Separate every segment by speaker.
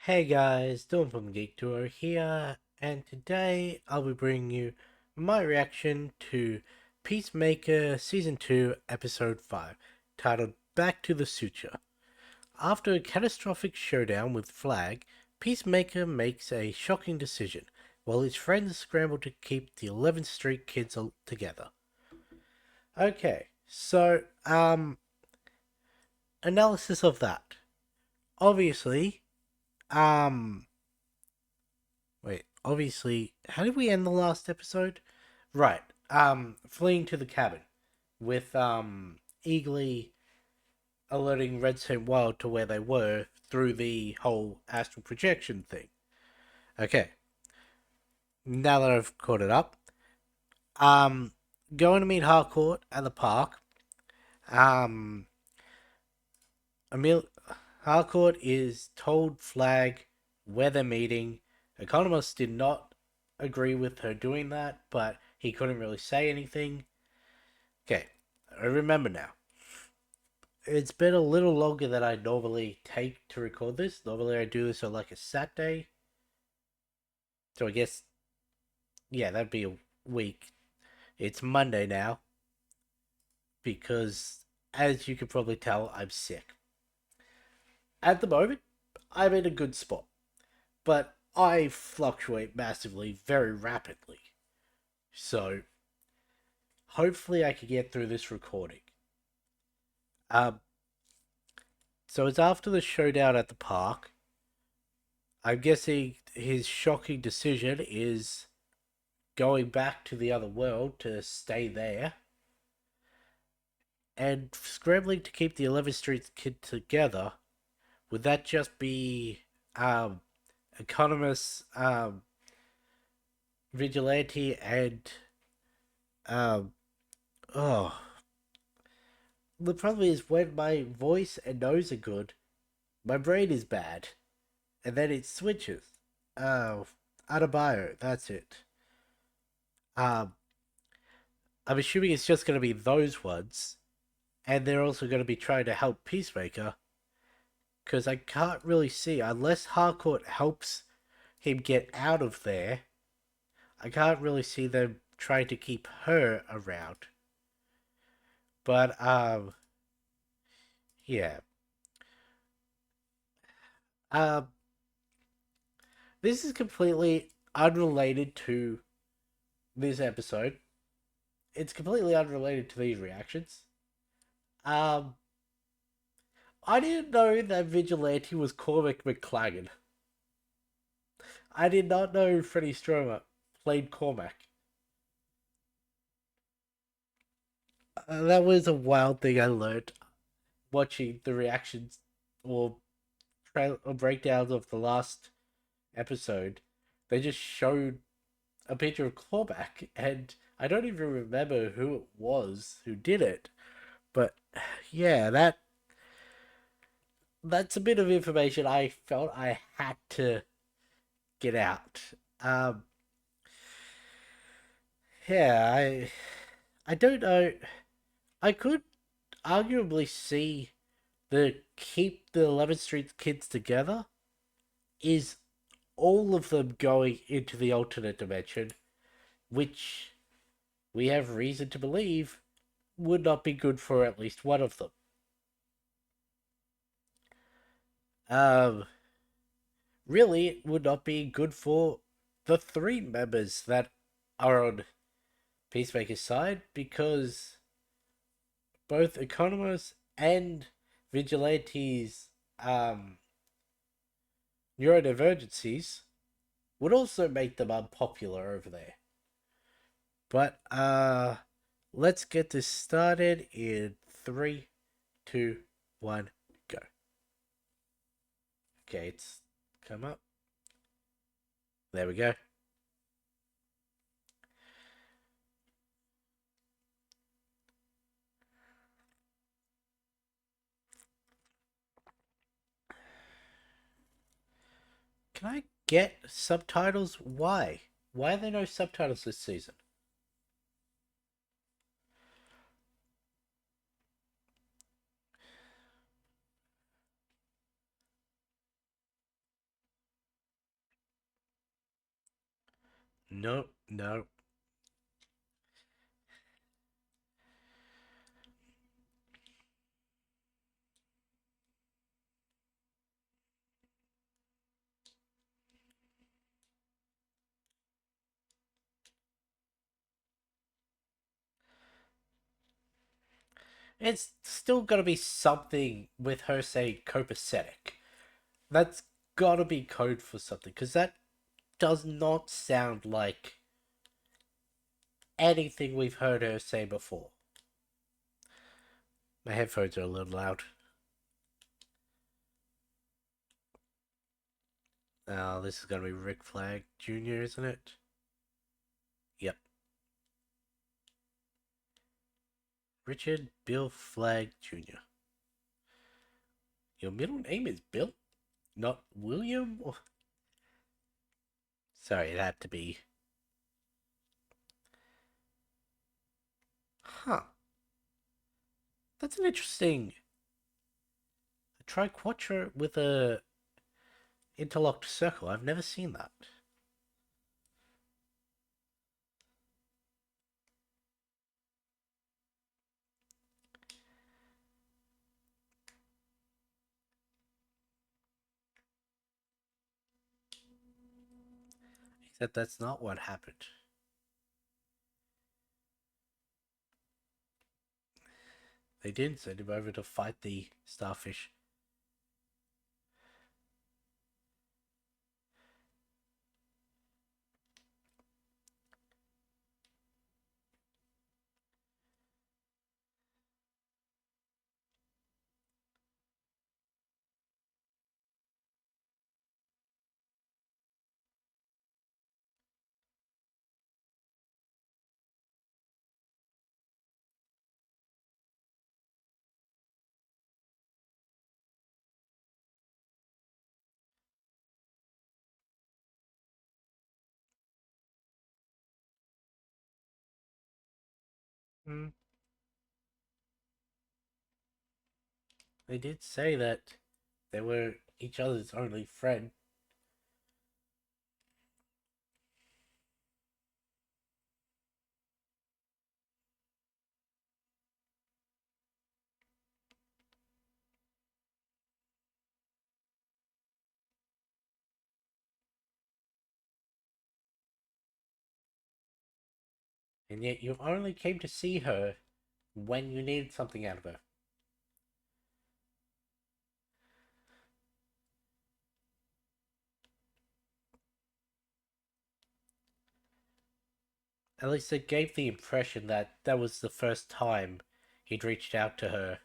Speaker 1: Hey guys, Dylan from Geek Tour here, and today I'll be bringing you my reaction to Peacemaker Season 2, Episode 5, titled Back to the Suture. After a catastrophic showdown with Flag, Peacemaker makes a shocking decision, while his friends scramble to keep the 11th Street kids together. Okay, so, analysis of that. Obviously, um, Wait, obviously, how did we end the last episode? Right. Fleeing to the cabin with eagerly alerting Red Saint Wild to where they were through the whole astral projection thing. Okay. Now that I've caught it up, um, going to meet Harcourt at the park. Um, Emil Harcourt is told Flag where they're meeting. Economist did not agree with her doing that, but he couldn't really say anything. Okay, I remember now. It's been a little longer than I normally take to record this. Normally I do this on like a Saturday. So I guess, yeah, that'd be a week. It's Monday now because, as you can probably tell, I'm sick. At the moment, I'm in a good spot, but I fluctuate massively very rapidly. So hopefully I can get through this recording. Um, so it's after the showdown at the park. I'm guessing his shocking decision is going back to the other world to stay there and scrambling to keep the 11th Street kid together. Would that just be um, economist, vigilante, and um, oh, the problem is when my voice and nose are good, my brain is bad, and then it switches. Oh, Adebayo, that's it. Um, I'm assuming it's just going to be those ones, and they're also going to be trying to help Peacemaker, because I can't really see, unless Harcourt helps him get out of there, I can't really see them trying to keep her around. But, yeah. Um, this is completely unrelated to this episode. It's completely unrelated to these reactions. Um, I didn't know that Vigilante was Cormac McClagan. I did not know Freddie Stromer played Cormac. That was a wild thing I learned watching the reactions or or breakdowns of the last episode. They just showed a picture of Clawback, and I don't even remember who it was who did it. But yeah, that's a bit of information I felt I had to get out. Um, yeah, I don't know. I could arguably see the keep the 11th Street kids together is all of them going into the alternate dimension, which we have reason to believe would not be good for at least one of them. Um, really, it would not be good for the three members that are on Peacemaker's side because both economists and vigilantes' neurodivergencies would also make them unpopular over there. But let's get this started in three, two, one, go. Okay, it's come up. There we go. Can I get subtitles? Why? Why are there no subtitles this season? No, no. It's still gotta be something with her saying copacetic. That's gotta be code for something, because that does not sound like anything we've heard her say before. My headphones are a little loud. Oh, this is gonna be Rick Flag Jr., isn't it? Yep. Richard Bill Flag Jr. Your middle name is Bill? Not William? Or... Sorry, it had to be. Huh. That's an interesting. A triquetra with a interlocked circle. I've never seen that. Except that's not what happened. They didn't send him over to fight the starfish. Mm. They did say that they were each other's only friend. And yet you only came to see her when you needed something out of her. At least it gave the impression that that was the first time he'd reached out to her.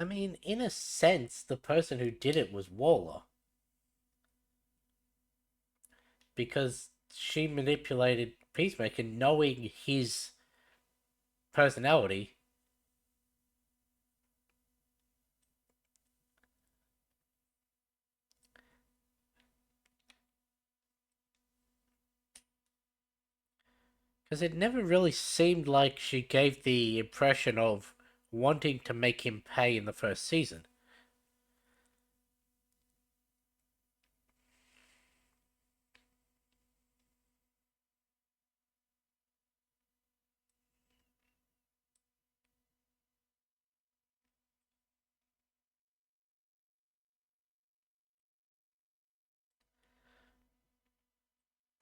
Speaker 1: I mean, in a sense, the person who did it was Waller, because she manipulated Peacemaker knowing his personality. Because it never really seemed like she gave the impression of wanting to make him pay in the first season.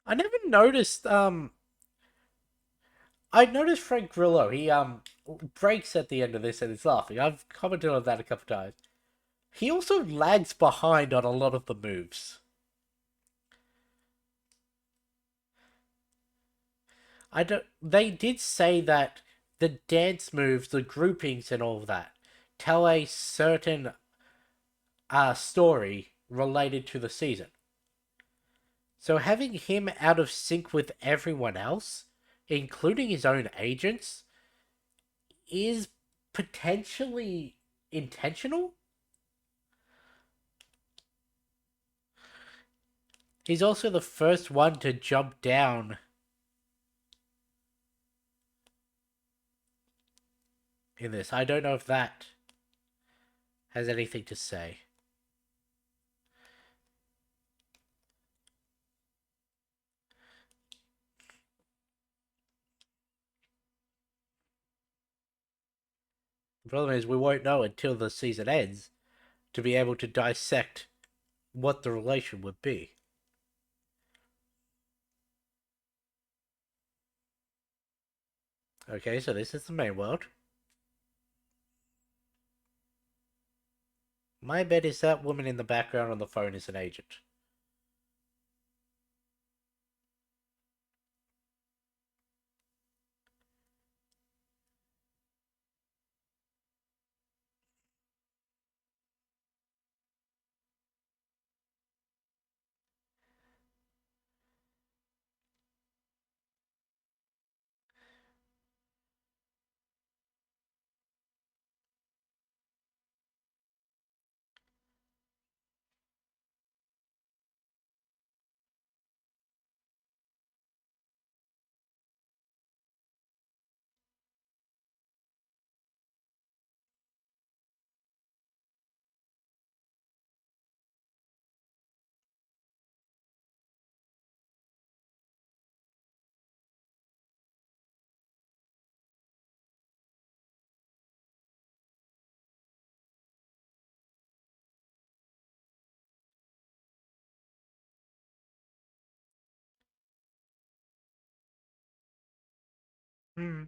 Speaker 1: I never noticed. I noticed Frank Grillo. He breaks at the end of this and is laughing. I've commented on that a couple times. He also lags behind on a lot of the moves. I don't. They did say that the dance moves, the groupings, and all of that tell a certain story related to the season. So having him out of sync with everyone else, including his own agents, is potentially. intentional? He's also the first one to jump down in this. I don't know if that has anything to say. The problem is we won't know until the season ends to be able to dissect what the relation would be. Okay, so this is the main world. My bet is that woman in the background on the phone is an agent. Hmm.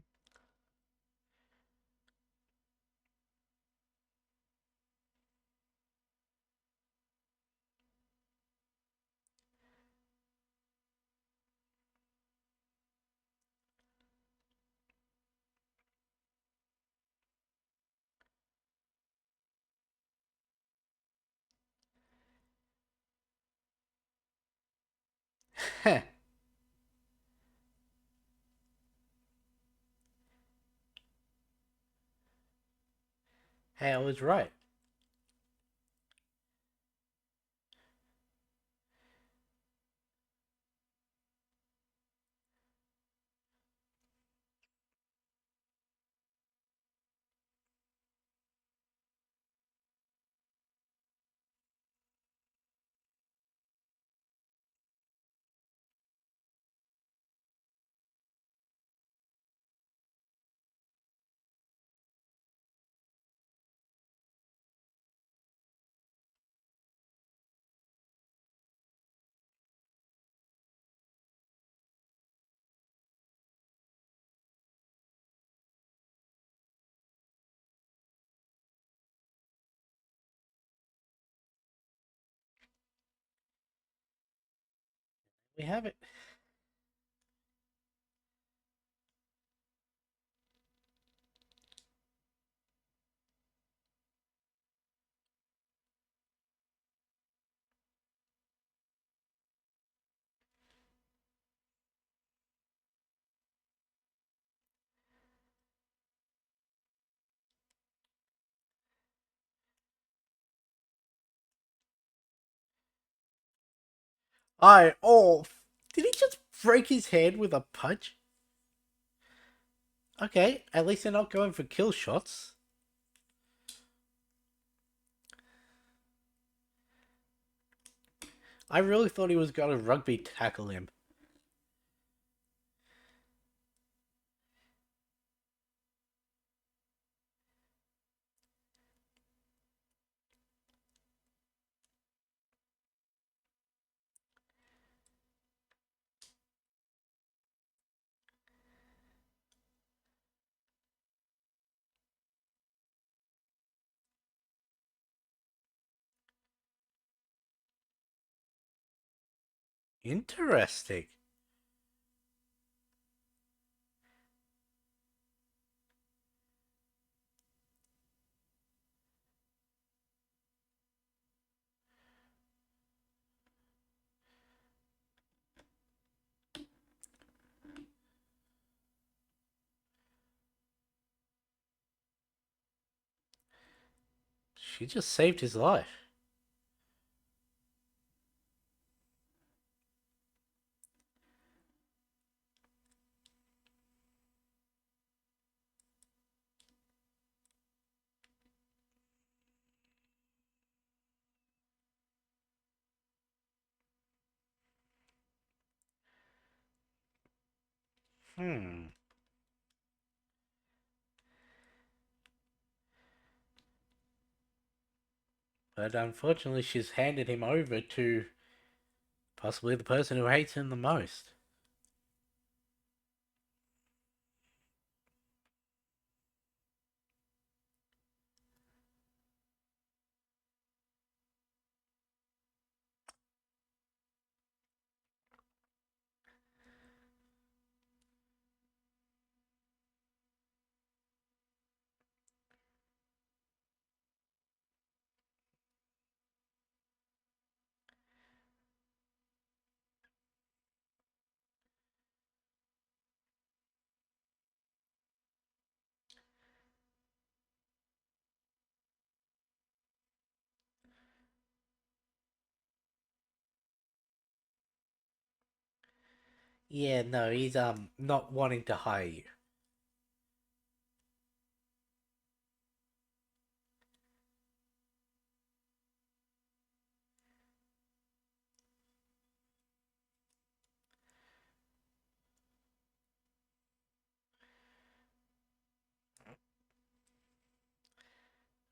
Speaker 1: Heh. Hey, I was right. We have it. Did he just break his head with a punch? Okay, at least they're not going for kill shots. I really thought he was going to rugby tackle him. Interesting. She just saved his life. Hmm. But unfortunately, she's handed him over to possibly the person who hates him the most. Yeah, no, he's not wanting to hire you.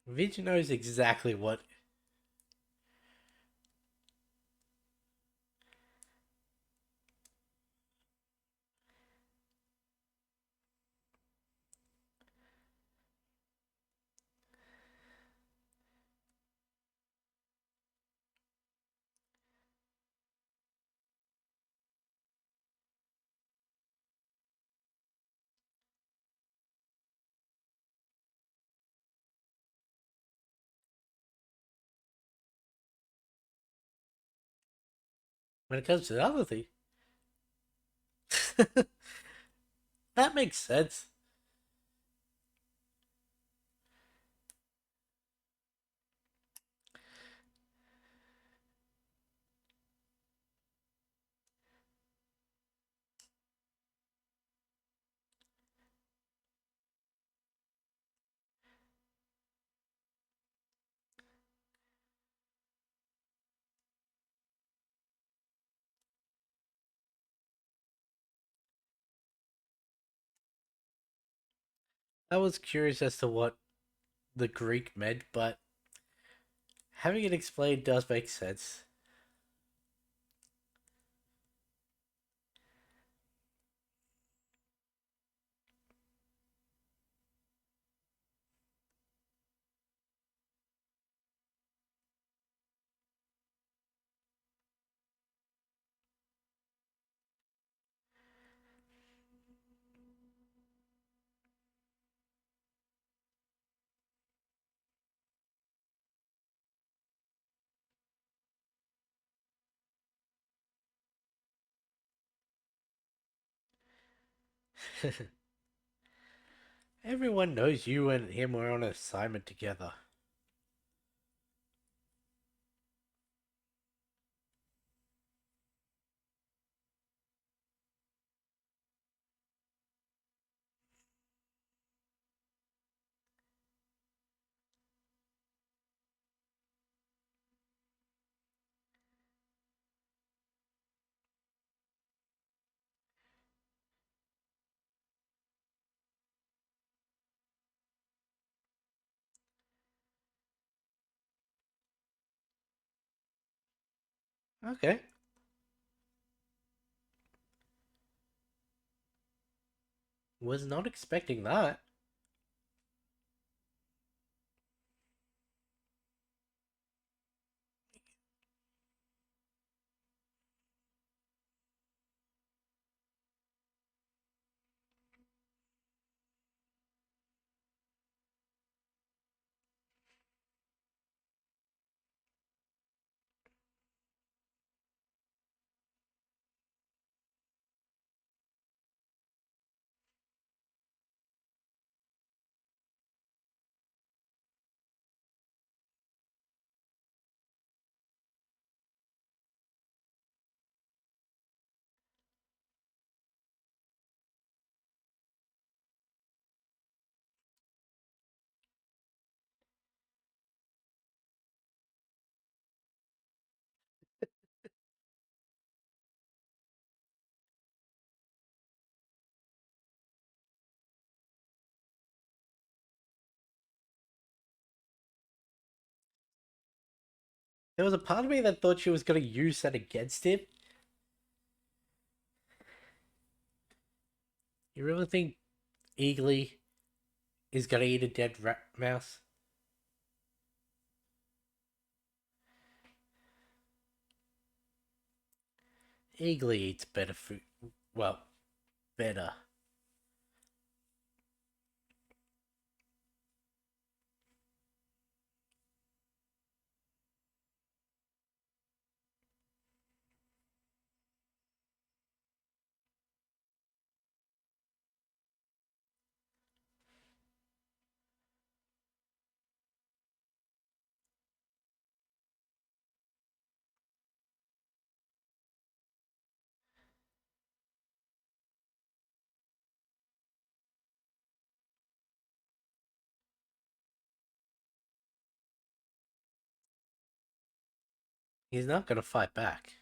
Speaker 1: Vidge knows exactly what. When it comes to the other thing, that makes sense. I was curious as to what the Greek meant, but having it explained does make sense. Everyone knows you and him were on an assignment together. Okay. Was not expecting that. There was a part of me that thought she was going to use that against him. You really think Eagly is going to eat a dead rat mouse? Eagly eats better food. Well, better. He's not going to fight back.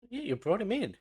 Speaker 1: Yeah, you brought him in.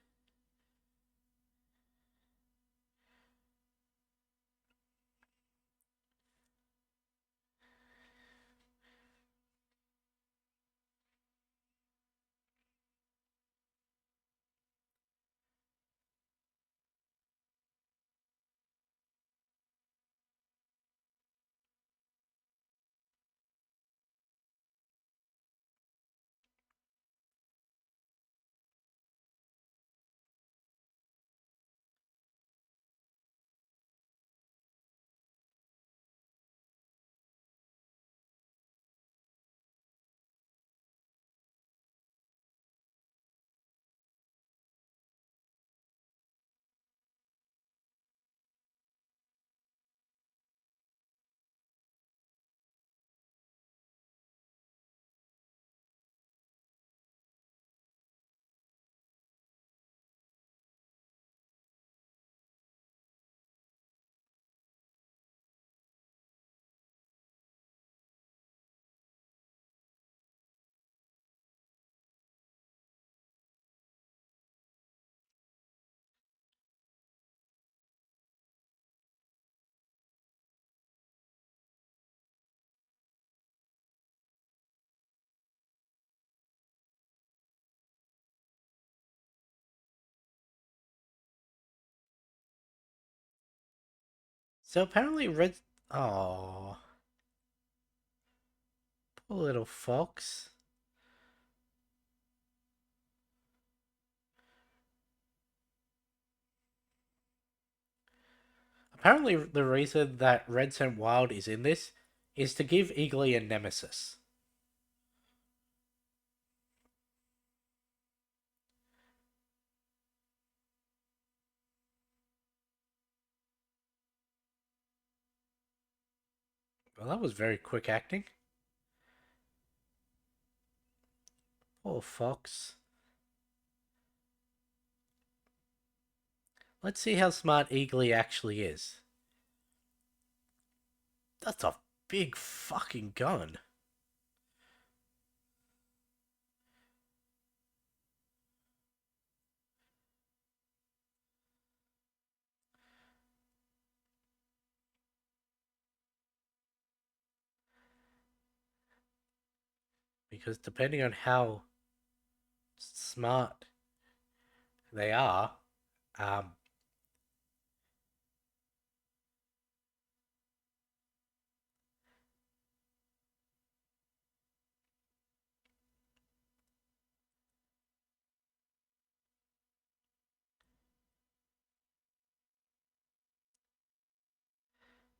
Speaker 1: So apparently Red... Oh, poor little fox. Apparently the reason that Red Sent Wild is in this is to give Eagly a nemesis. Well, that was very quick acting. Poor fox. Let's see how smart Eagly actually is. That's a big fucking gun. Because depending on how smart they are, um,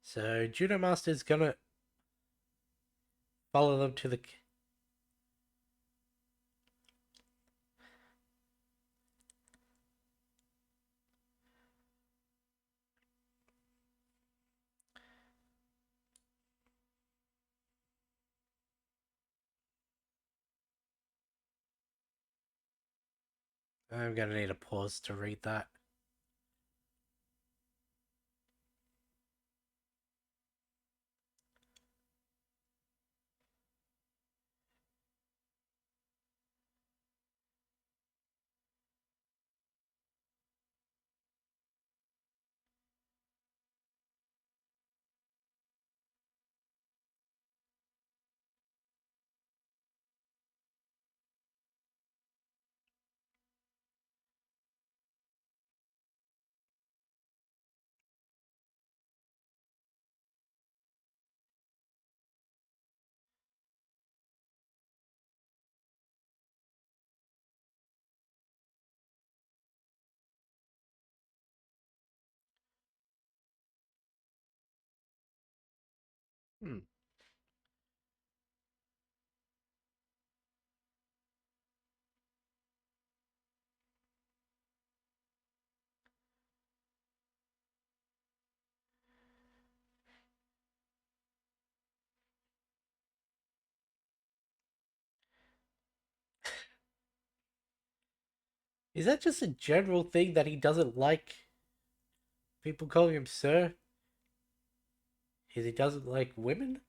Speaker 1: So Judo Master's gonna follow them to the. I'm gonna need a pause to read that. Hmm. Is that just a general thing that he doesn't like people calling him sir? Is he doesn't like women?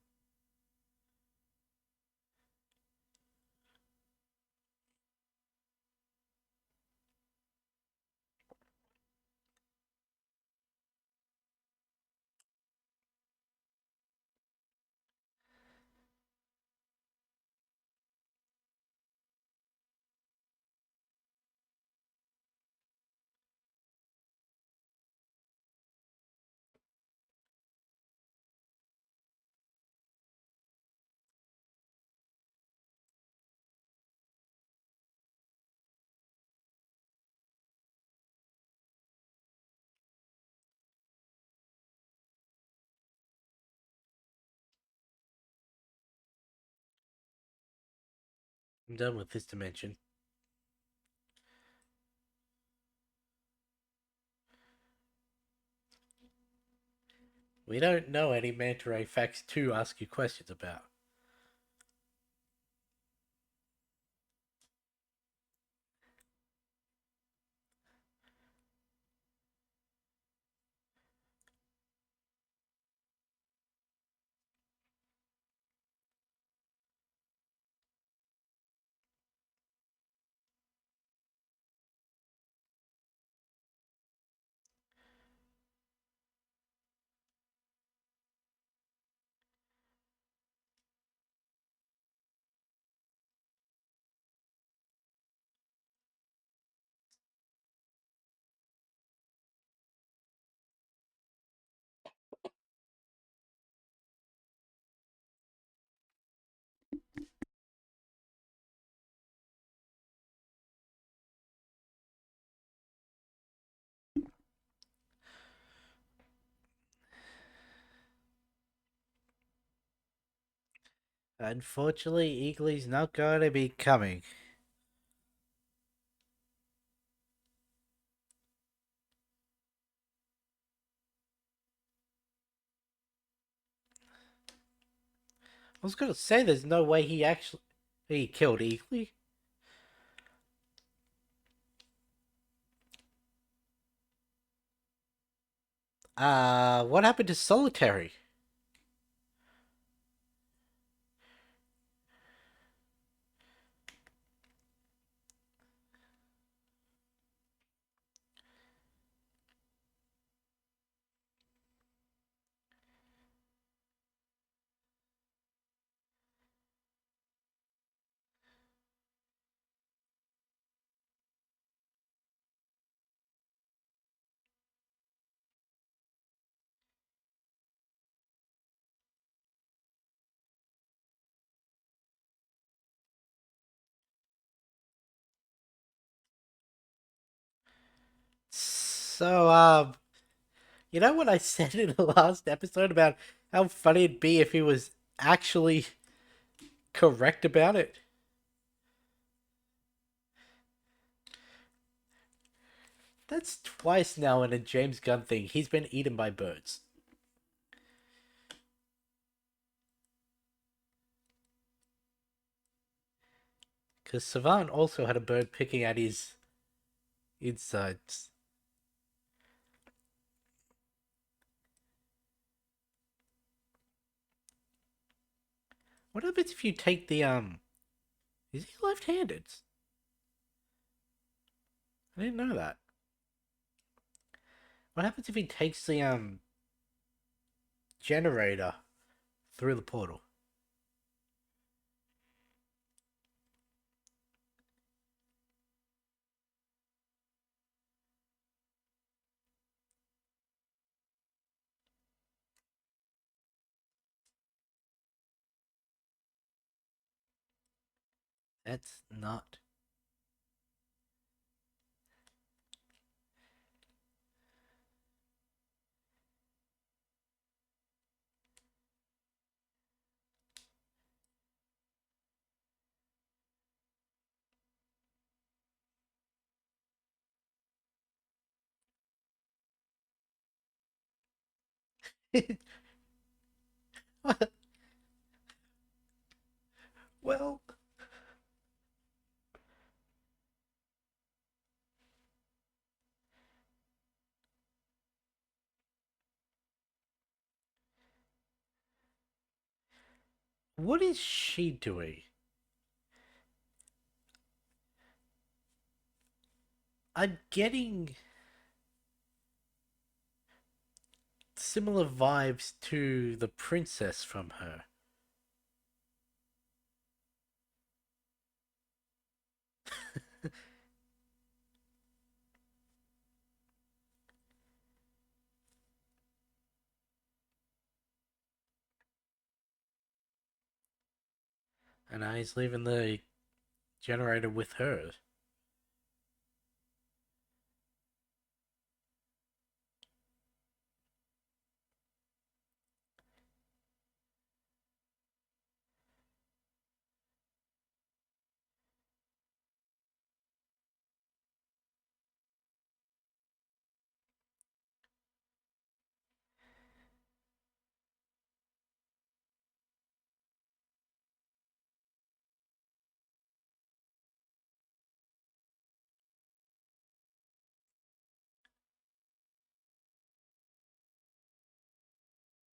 Speaker 1: I'm done with this dimension. We don't know any manta ray facts to ask you questions about. Unfortunately, Eagly's not going to be coming. I was going to say there's no way he killed Eagly. What happened to Solitary? So, You know what I said in the last episode about how funny it'd be if he was actually correct about it? That's twice now in a James Gunn thing. He's been eaten by birds. Because Savant also had a bird picking at his insides. What happens if you take the Is he left-handed? I didn't know that. What happens if he takes the generator through the portal? That's not. Well, what is she doing? I'm getting similar vibes to the princess from her. And now he's leaving the generator with her.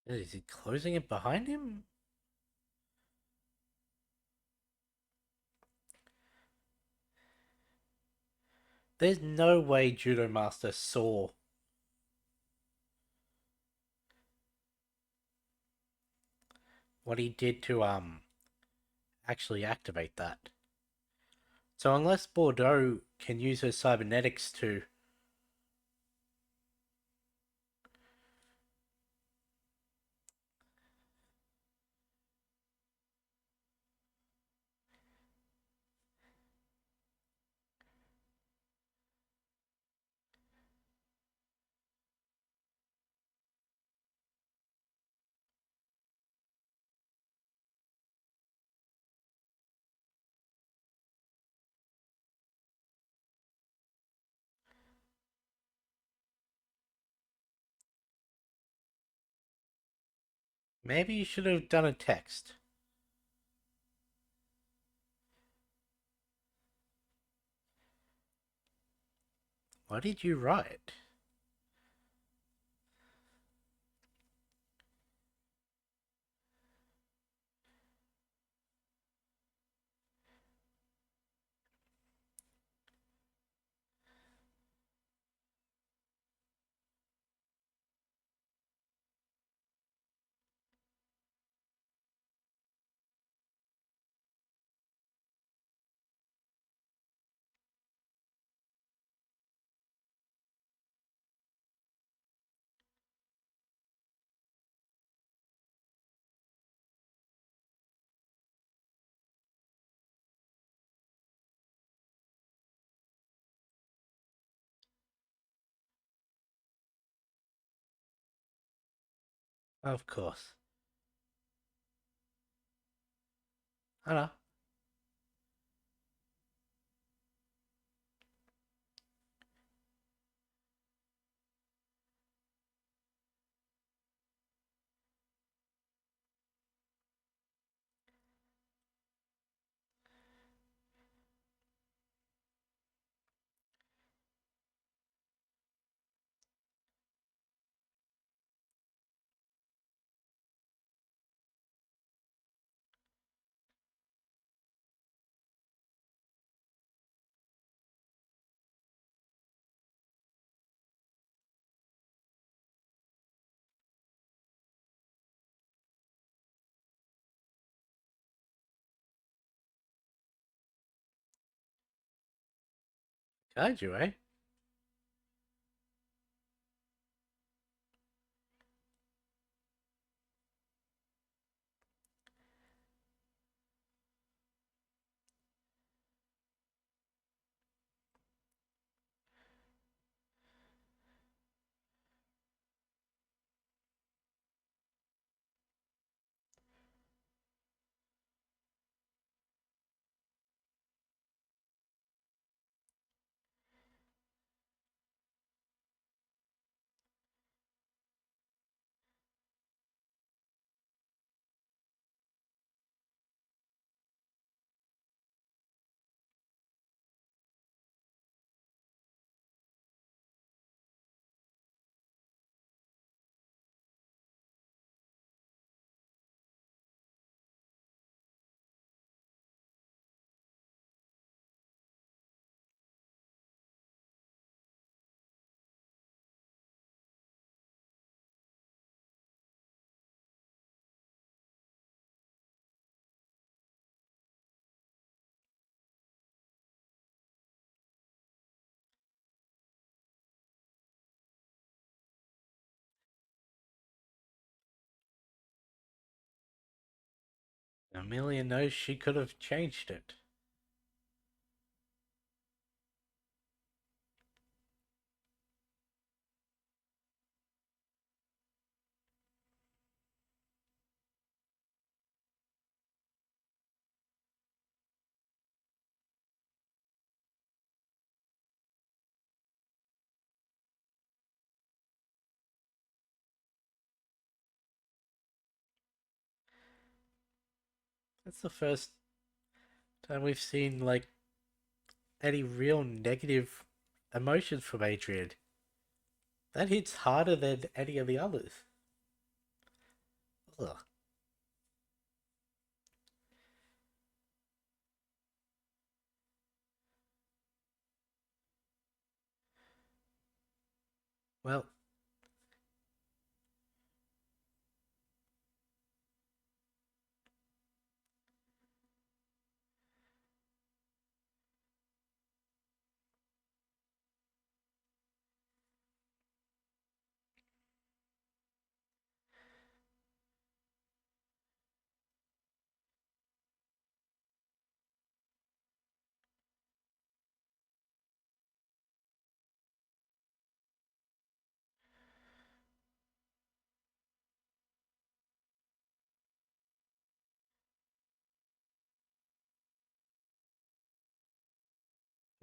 Speaker 1: Is he closing it behind him? There's no way Judo Master saw what he did to actually activate that. So unless Bordeaux can use her cybernetics to, maybe you should have done a text. What did you write? Of course. I know. Kaiju, eh? Amelia knows she could have changed it. That's the first time we've seen, like, any real negative emotions from Adrian. That hits harder than any of the others. Ugh. Well,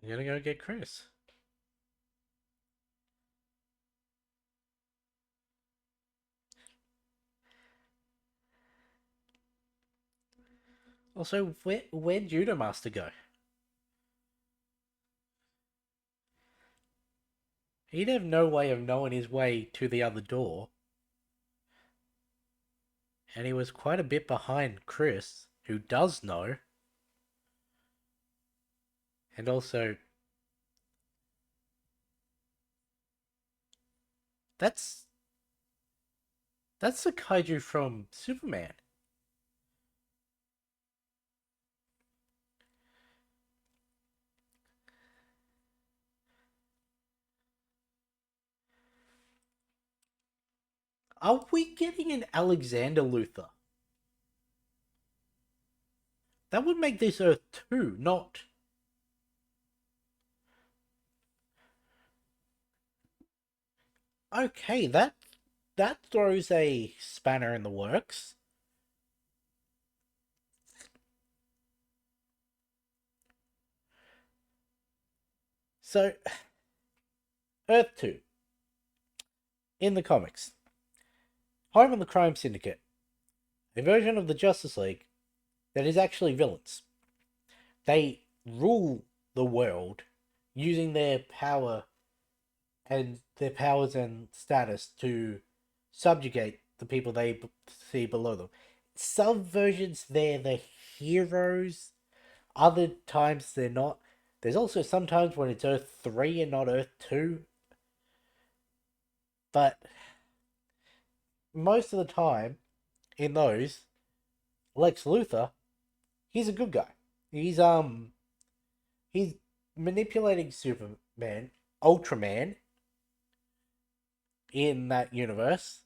Speaker 1: you're gonna go get Chris. Also, where'd Judo Master go? He'd have no way of knowing his way to the other door, and he was quite a bit behind Chris, who does know, and also that's that's the kaiju from Superman. Are we getting an Alexander Luthor? That would make this Earth 2, not... Okay, that throws a spanner in the works. So, Earth 2, in the comics, home of the Crime Syndicate, a version of the Justice League that is actually villains. They rule the world using their powers and status to subjugate the people they see below them. Some versions they're the heroes, other times they're not. There's also sometimes when it's Earth 3 and not Earth 2, but most of the time in those, Lex Luthor, he's a good guy. He's he's manipulating Superman, Ultraman in that universe,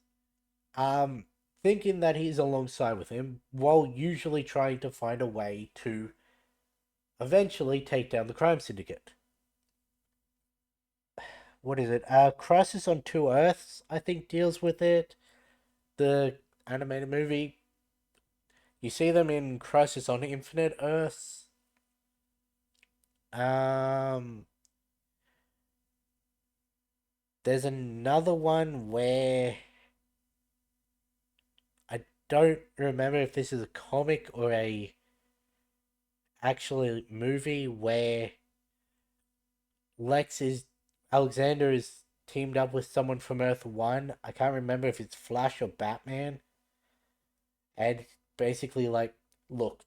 Speaker 1: um, thinking that he's alongside with him, while usually trying to find a way to eventually take down the crime syndicate. What is it? Crisis on Two Earths, I think, deals with it. The animated movie. You see them in Crisis on Infinite Earths. Um, there's another one where I don't remember if this is a comic or a actually movie where Lex is Alexander is teamed up with someone from Earth 1. I can't remember if it's Flash or Batman. And basically like, look,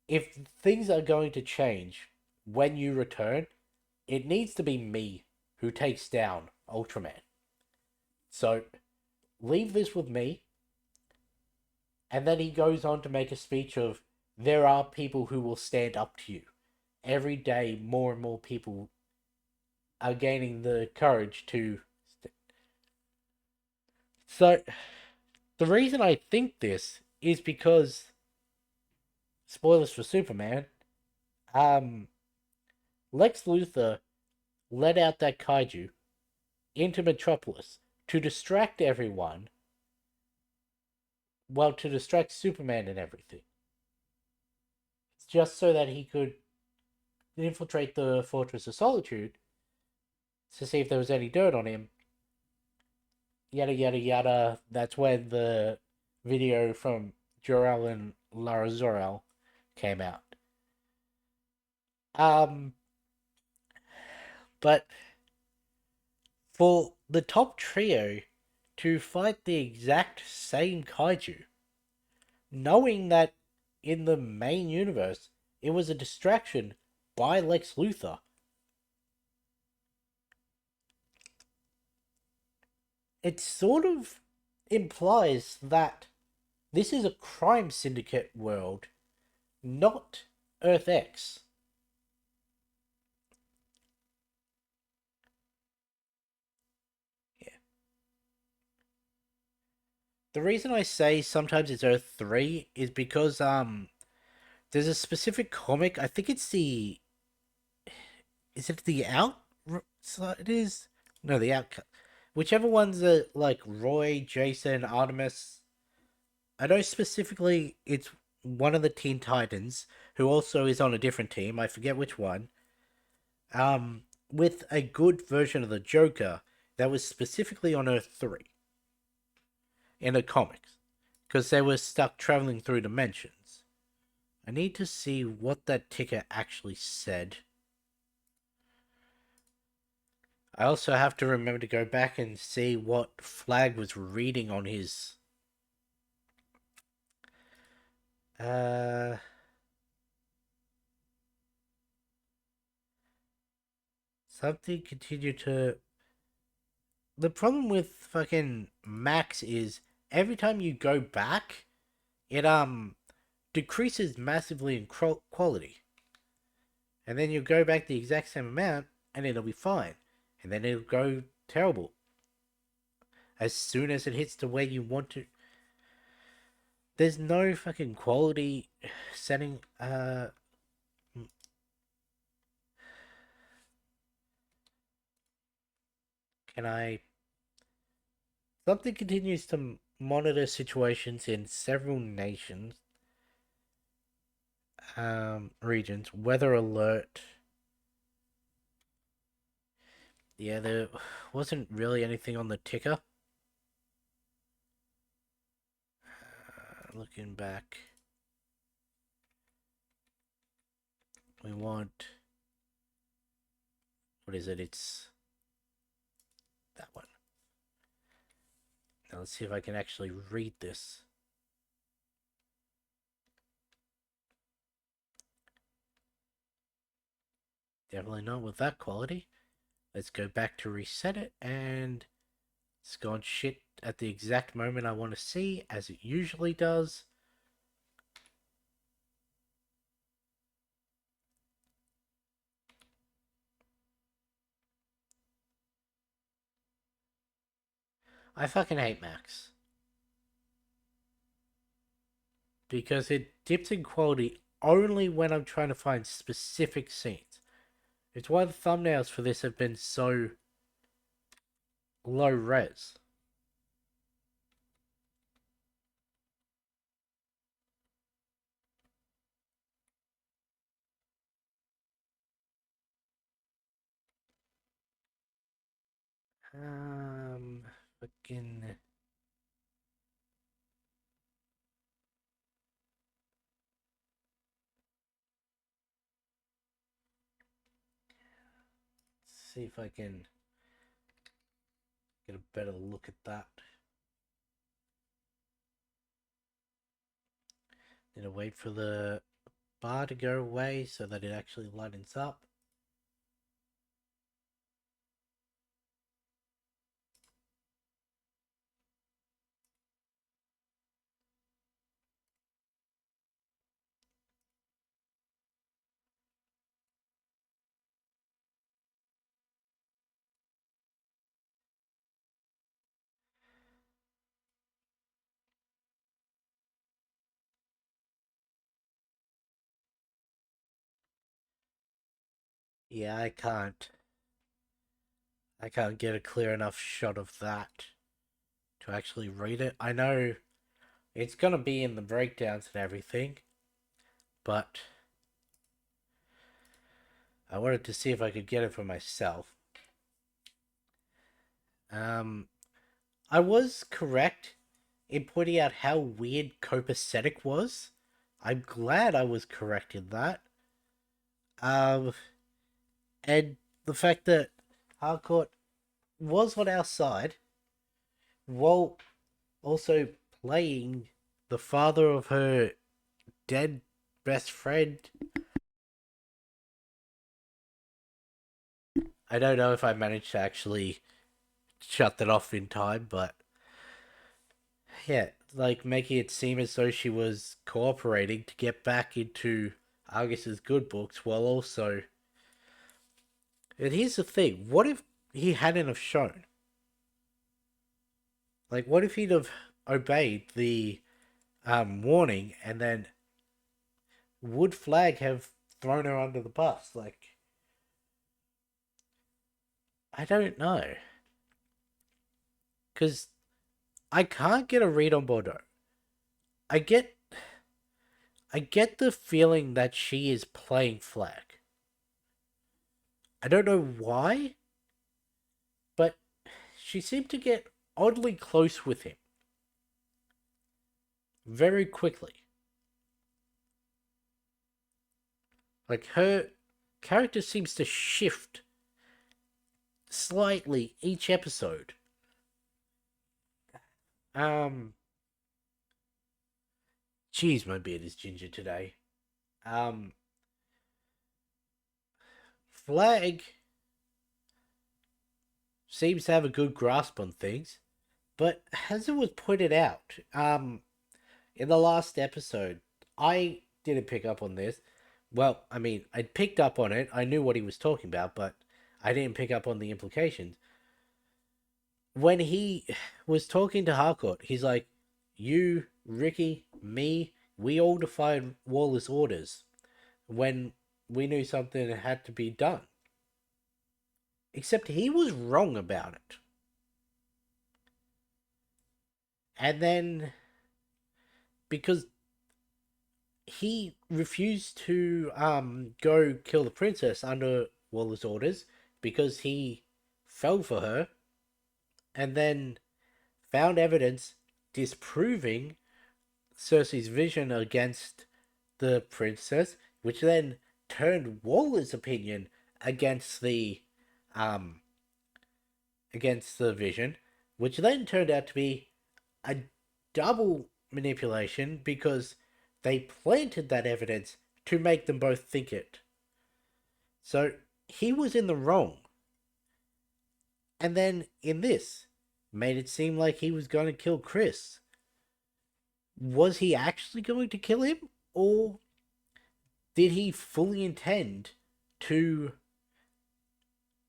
Speaker 1: if things are going to change when you return, it needs to be me who takes down Ultraman. So leave this with me. And then he goes on to make a speech of there are people who will stand up to you. Every day, more and more people are gaining the courage to. So, the reason I think this is because, spoilers for Superman, um, Lex Luthor let out that kaiju into Metropolis to distract everyone, well, to distract Superman and everything. It's just so that he could infiltrate the Fortress of Solitude to see if there was any dirt on him. Yada yada yada. That's when the video from Jor-El and Lara Zor-El came out. Um, but for the top trio to fight the exact same kaiju, knowing that in the main universe it was a distraction by Lex Luthor, it sort of implies that this is a crime syndicate world, not Earth X. Yeah. The reason I say sometimes it's Earth 3 is because there's a specific comic, I think it's the is it the out it is no the outcut, whichever one's like Roy, Jason, Artemis. I know specifically it's one of the Teen Titans who also is on a different team. I forget which one. With a good version of the Joker that was specifically on Earth 3 in the comics because they were stuck traveling through dimensions. I need to see what that ticker actually said. I also have to remember to go back and see what Flag was reading on his. Uh, something continued to. The problem with fucking Max is every time you go back, it decreases massively in quality, and then you go back the exact same amount, and it'll be fine, and then it'll go terrible as soon as it hits to where you want to. There's no fucking quality setting. Can I? Something continues to monitor situations in several nations, regions. Weather alert. Yeah, there wasn't really anything on the ticker. Looking back, we want. What is it? It's that one. Now let's see if I can actually read this. Definitely not with that quality. Let's go back to reset it, and it's gone shit at the exact moment I want to see, as it usually does. I fucking hate Max. Because it dips in quality only when I'm trying to find specific scenes. It's why the thumbnails for this have been so low res. Um, fucking. See if I can get a better look at that. Need to wait for the bar to go away so that it actually lightens up. Yeah, I can't. I can't get a clear enough shot of that to actually read it. I know it's gonna be in the breakdowns and everything, but I wanted to see if I could get it for myself. Um, I was correct in pointing out how weird copacetic was. I'm glad I was correct in that. Um, and the fact that Harcourt was on our side while also playing the father of her dead best friend. I don't know if I managed to actually shut that off in time, but yeah, like making it seem as though she was cooperating to get back into Argus's good books while also. And here's the thing: what if he hadn't have shown? Like, what if he'd have obeyed the warning and then would Flag have thrown her under the bus? Like, I don't know, because I can't get a read on Bordeaux. I get, I get the feeling that she is playing Flag. I don't know why, but she seemed to get oddly close with him very quickly. Like her character seems to shift slightly each episode. Um, Jeez, my beard is ginger today. Um, Flag seems to have a good grasp on things, but as it was pointed out, in the last episode, I didn't pick up on this. Well, I mean, I picked up on it. I knew what he was talking about, but I didn't pick up on the implications. When he was talking to Harcourt, he's like, "You, Ricky, me, we all defied Waller's orders when we knew something had to be done." Except he was wrong about it. And then, because he refused to go kill the princess under Waller's orders because he fell for her, and then found evidence disproving Cersei's vision against the princess, which then turned Waller's opinion against the um against the vision, which then turned out to be a double manipulation because they planted that evidence to make them both think it. So he was in the wrong. And then in this, made it seem like he was going to kill Chris. Was he actually going to kill him? Or did he fully intend to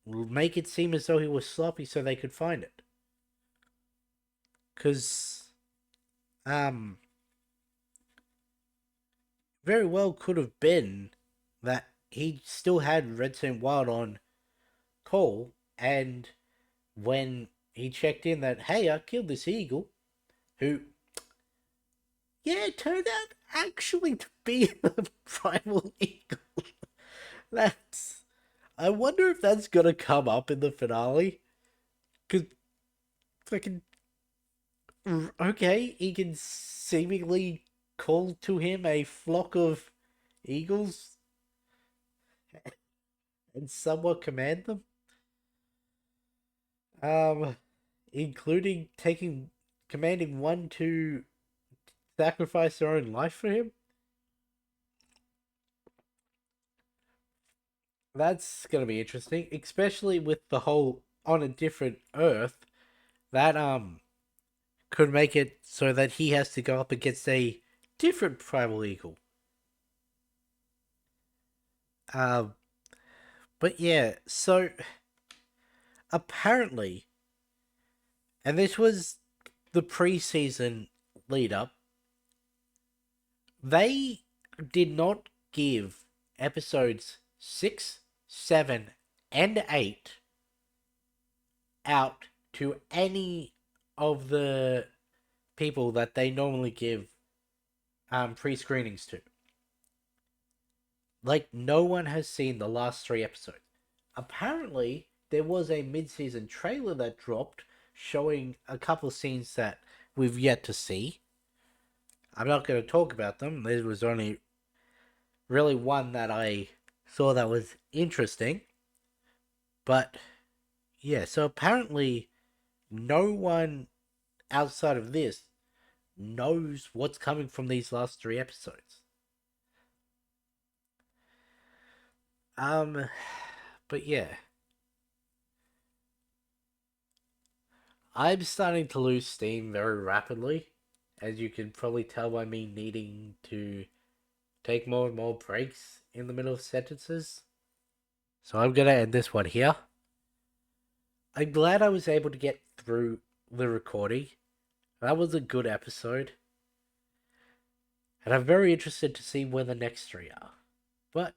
Speaker 1: make it seem as though he was sloppy so they could find it? Because, um, very well could have been that he still had Red Saint Wild on call, and when he checked in that, hey, I killed this eagle, who, yeah, it turned out actually to be the primal eagle. That's. I wonder if that's gonna come up in the finale. Because, fucking. Okay, he can seemingly call to him a flock of eagles and somewhat command them. Um, including commanding one to sacrifice their own life for him. That's gonna be interesting, especially with the whole on a different Earth. That could make it so that he has to go up against a different primal eagle. Um, but yeah, so apparently, and this was the preseason lead up, they did not give episodes 6, 7, and 8 out to any of the people that they normally give pre screenings to. Like, no one has seen the last 3 episodes. Apparently, there was a mid season trailer that dropped showing a couple of scenes that we've yet to see. I'm not going to talk about them. There was only really one that I saw that was interesting. But yeah, so apparently, no one outside of this knows what's coming from these last 3 episodes. Um, but yeah, I'm starting to lose steam very rapidly, as you can probably tell by me needing to take more and more breaks in the middle of sentences. So I'm gonna end this one here. I'm glad I was able to get through the recording. That was a good episode. And I'm very interested to see where the next 3 are. But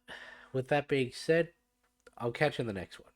Speaker 1: with that being said, I'll catch you in the next one.